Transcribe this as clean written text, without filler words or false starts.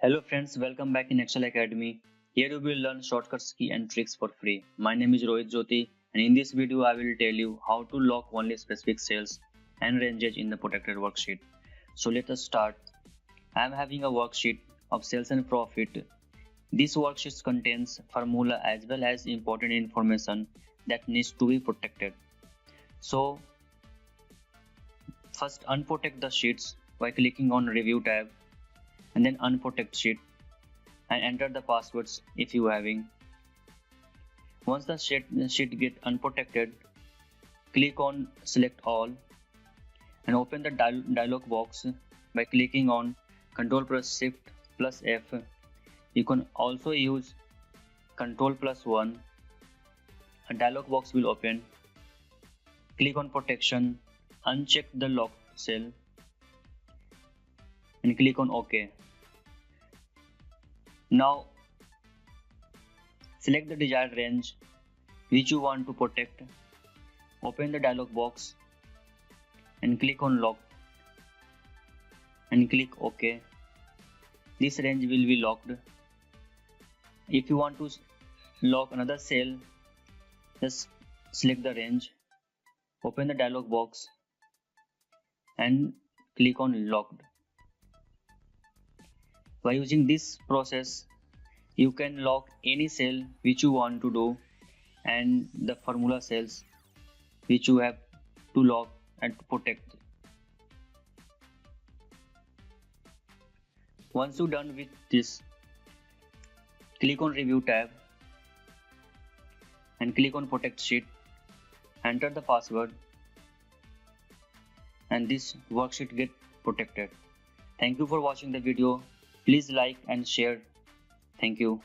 Hello friends, welcome back in Excel Academy. Here you will learn shortcuts, key and tricks for free. My name is Rohit Jyoti and in this video I will tell you how to lock only specific cells and ranges in the protected worksheet. So let us start. I am having a worksheet of sales and profit. This worksheet contains formula as well as important information that needs to be protected. So first unprotect the sheets by clicking on review tab and then unprotect sheet and enter the passwords if you having. Once the sheet get unprotected, click on select all and open the dialog box by clicking on Ctrl plus Shift plus F. You can also use Ctrl plus 1. A dialog box will open. Click on protection, uncheck the locked cell and click on OK. Now select the desired range which you want to protect. Open the dialog box and click on lock and click OK. This range will be locked. If you want to lock another cell, just select the range, open the dialog box and click on locked. By using this process, you can lock any cell which you want to do and the formula cells which you have to lock and to protect. Once you're done with this, click on review tab and click on protect sheet, enter the password and this worksheet get protected. Thank you for watching the video. Please like and share. Thank you.